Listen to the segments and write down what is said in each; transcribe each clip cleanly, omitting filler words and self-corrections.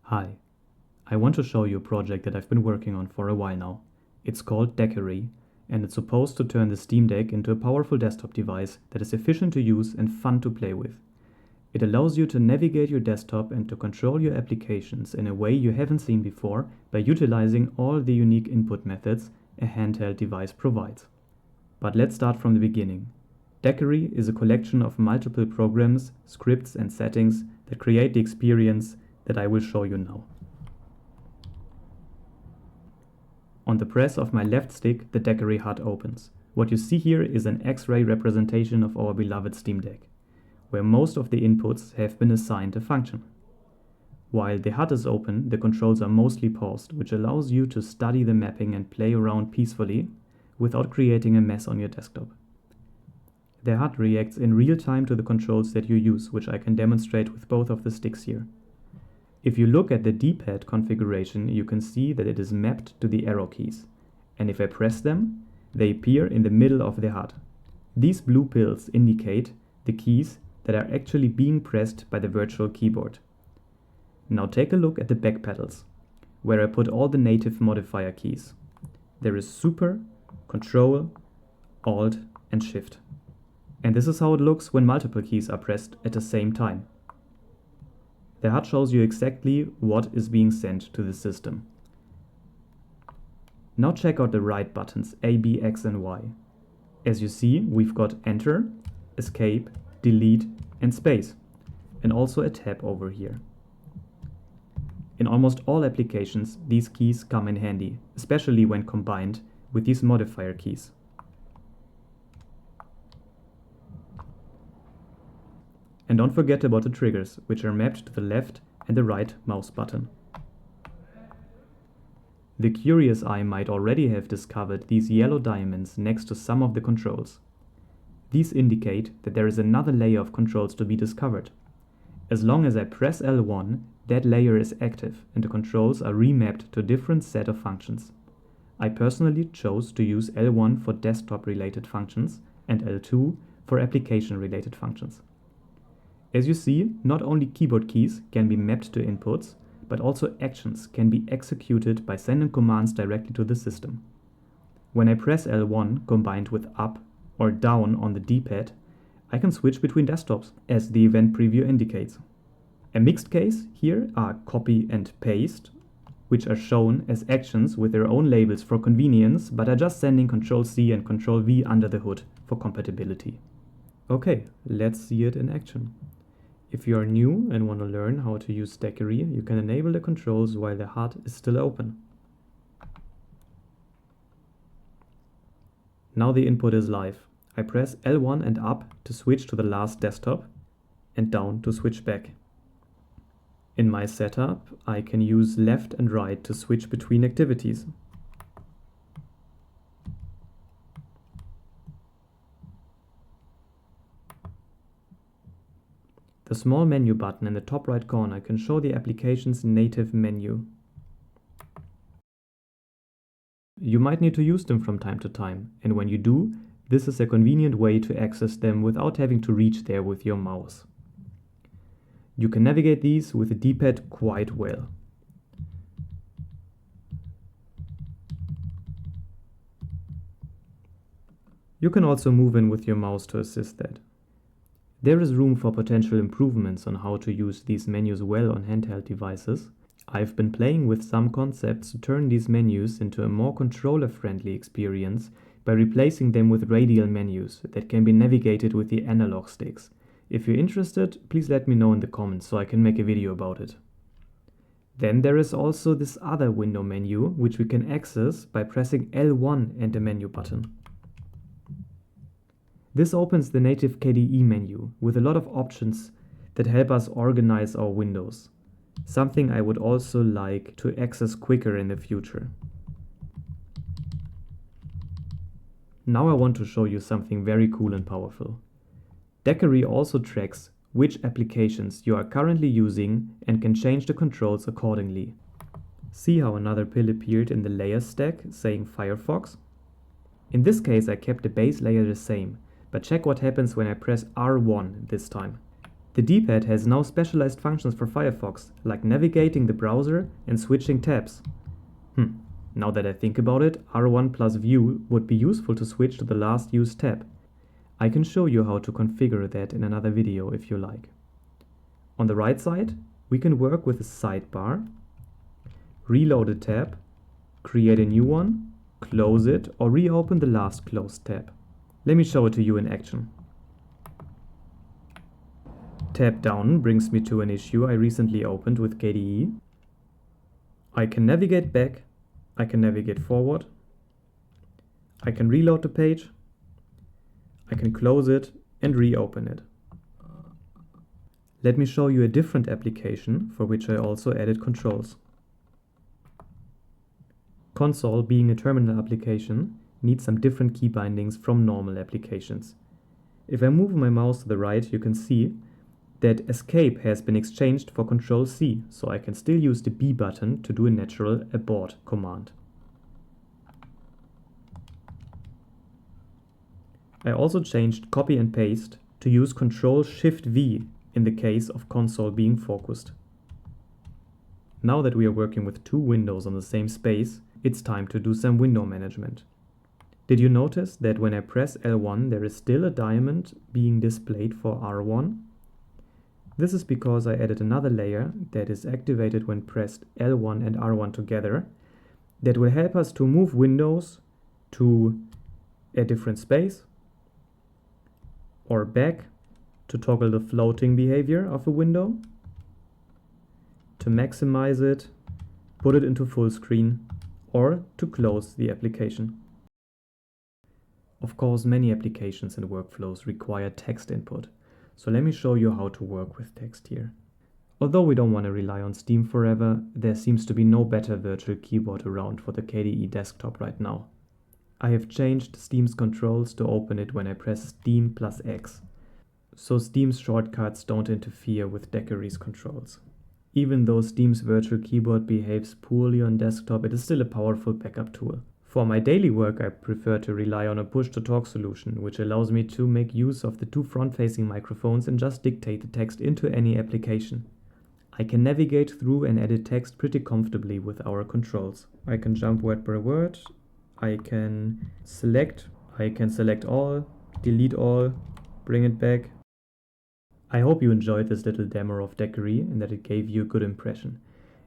Hi, I want to show you a project that I've been working on for a while now. It's called Deckery, and it's supposed to turn the Steam Deck into a powerful desktop device that is efficient to use and fun to play with. It allows you to navigate your desktop and to control your applications in a way you haven't seen before by utilizing all the unique input methods a handheld device provides. But let's start from the beginning. Deckery is a collection of multiple programs, scripts and settings that create the experience that I will show you now. On the press of my left stick, the Deckery HUD opens. What you see here is an X-ray representation of our beloved Steam Deck, where most of the inputs have been assigned a function. While the HUD is open, the controls are mostly paused, which allows you to study the mapping and play around peacefully without creating a mess on your desktop. The HUD reacts in real time to the controls that you use, which I can demonstrate with both of the sticks here. If you look at the D-pad configuration, you can see that it is mapped to the arrow keys, and if I press them, they appear in the middle of the HUD. These blue pills indicate the keys that are actually being pressed by the virtual keyboard. Now take a look at the back pedals, where I put all the native modifier keys. There is Super, Control, Alt and Shift. And this is how it looks when multiple keys are pressed at the same time. The HUD shows you exactly what is being sent to the system. Now check out the right buttons A, B, X and Y. As you see, we've got Enter, Escape, Delete and Space, and also a tab over here. In almost all applications, these keys come in handy, especially when combined with these modifier keys. And don't forget about the triggers, which are mapped to the left and the right mouse button. The curious eye might already have discovered these yellow diamonds next to some of the controls. These indicate that there is another layer of controls to be discovered. As long as I press L1, that layer is active and the controls are remapped to a different set of functions. I personally chose to use L1 for desktop-related functions and L2 for application-related functions. As you see, not only keyboard keys can be mapped to inputs, but also actions can be executed by sending commands directly to the system. When I press L1 combined with up or down on the D-pad, I can switch between desktops, as the event preview indicates. A mixed case here are copy and paste, which are shown as actions with their own labels for convenience, but are just sending Ctrl-C and Ctrl-V under the hood for compatibility. Okay, let's see it in action. If you are new and want to learn how to use Deckery, you can enable the controls while the HUD is still open. Now the input is live. I press L1 and up to switch to the last desktop and down to switch back. In my setup, I can use left and right to switch between activities. The small menu button in the top right corner can show the application's native menu. You might need to use them from time to time, and when you do, this is a convenient way to access them without having to reach there with your mouse. You can navigate these with the D-pad quite well. You can also move in with your mouse to assist that. There is room for potential improvements on how to use these menus well on handheld devices. I've been playing with some concepts to turn these menus into a more controller-friendly experience by replacing them with radial menus that can be navigated with the analog sticks. If you're interested, please let me know in the comments so I can make a video about it. Then there is also this other window menu, which we can access by pressing L1 and the menu button. This opens the native KDE menu with a lot of options that help us organize our windows, something I would also like to access quicker in the future. Now I want to show you something very cool and powerful. Deckery also tracks which applications you are currently using and can change the controls accordingly. See how another pill appeared in the layer stack saying Firefox? In this case I kept the base layer the same, but check what happens when I press R1 this time. The D-pad has now specialized functions for Firefox, like navigating the browser and switching tabs. Now that I think about it, R1 plus View would be useful to switch to the last used tab. I can show you how to configure that in another video if you like. On the right side, we can work with a sidebar, reload a tab, create a new one, close it, or reopen the last closed tab. Let me show it to you in action. Tab down brings me to an issue I recently opened with KDE. I can navigate back, I can navigate forward, I can reload the page, I can close it and reopen it. Let me show you a different application for which I also added controls. Console, being a terminal application, needs some different key bindings from normal applications. If I move my mouse to the right, you can see that Escape has been exchanged for Control C, so I can still use the B button to do a natural abort command. I also changed Copy and Paste to use Control Shift V in the case of console being focused. Now that we are working with two windows on the same space, it's time to do some window management. Did you notice that when I press L1 there is still a diamond being displayed for R1? This is because I added another layer that is activated when pressed L1 and R1 together that will help us to move windows to a different space or back to toggle the floating behavior of a window, to maximize it, put it into full screen, or to close the application. Of course, many applications and workflows require text input. So let me show you how to work with text here. Although we don't want to rely on Steam forever, there seems to be no better virtual keyboard around for the KDE desktop right now. I have changed Steam's controls to open it when I press Steam plus X, so Steam's shortcuts don't interfere with Deckery's controls. Even though Steam's virtual keyboard behaves poorly on desktop, it is still a powerful backup tool. For my daily work, I prefer to rely on a push-to-talk solution, which allows me to make use of the two front-facing microphones and just dictate the text into any application. I can navigate through and edit text pretty comfortably with our controls. I can jump word by word, I can select all, delete all, bring it back. I hope you enjoyed this little demo of Deckery and that it gave you a good impression.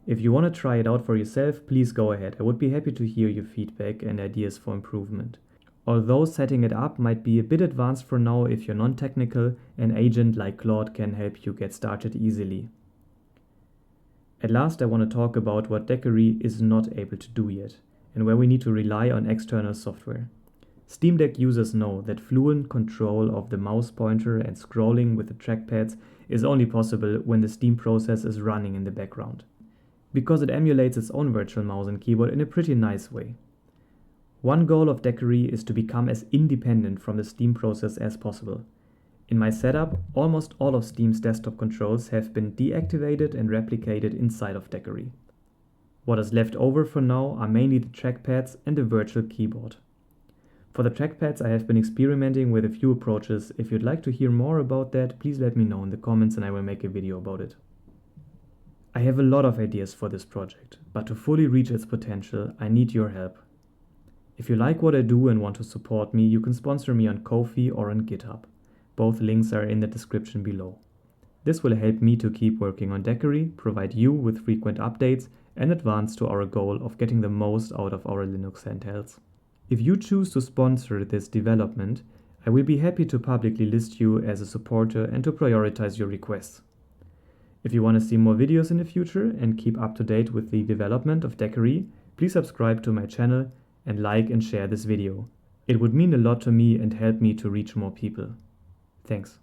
If you want to try it out for yourself, please go ahead. I would be happy to hear your feedback and ideas for improvement. Although setting it up might be a bit advanced for now if you're non-technical, an agent like Claude can help you get started easily. At last, I want to talk about what Deckery is not able to do yet, and where we need to rely on external software. Steam Deck users know that fluent control of the mouse pointer and scrolling with the trackpads is only possible when the Steam process is running in the background, because it emulates its own virtual mouse and keyboard in a pretty nice way. One goal of Deckery is to become as independent from the Steam process as possible. In my setup, almost all of Steam's desktop controls have been deactivated and replicated inside of Deckery. What is left over for now are mainly the trackpads and the virtual keyboard. For the trackpads, I have been experimenting with a few approaches. If you'd like to hear more about that, please let me know in the comments and I will make a video about it. I have a lot of ideas for this project, but to fully reach its potential, I need your help. If you like what I do and want to support me, you can sponsor me on Ko-fi or on GitHub. Both links are in the description below. This will help me to keep working on Deckery, provide you with frequent updates, and advance to our goal of getting the most out of our Linux handhelds. If you choose to sponsor this development, I will be happy to publicly list you as a supporter and to prioritize your requests. If you want to see more videos in the future and keep up to date with the development of Deckery, please subscribe to my channel and like and share this video. It would mean a lot to me and help me to reach more people. Thanks.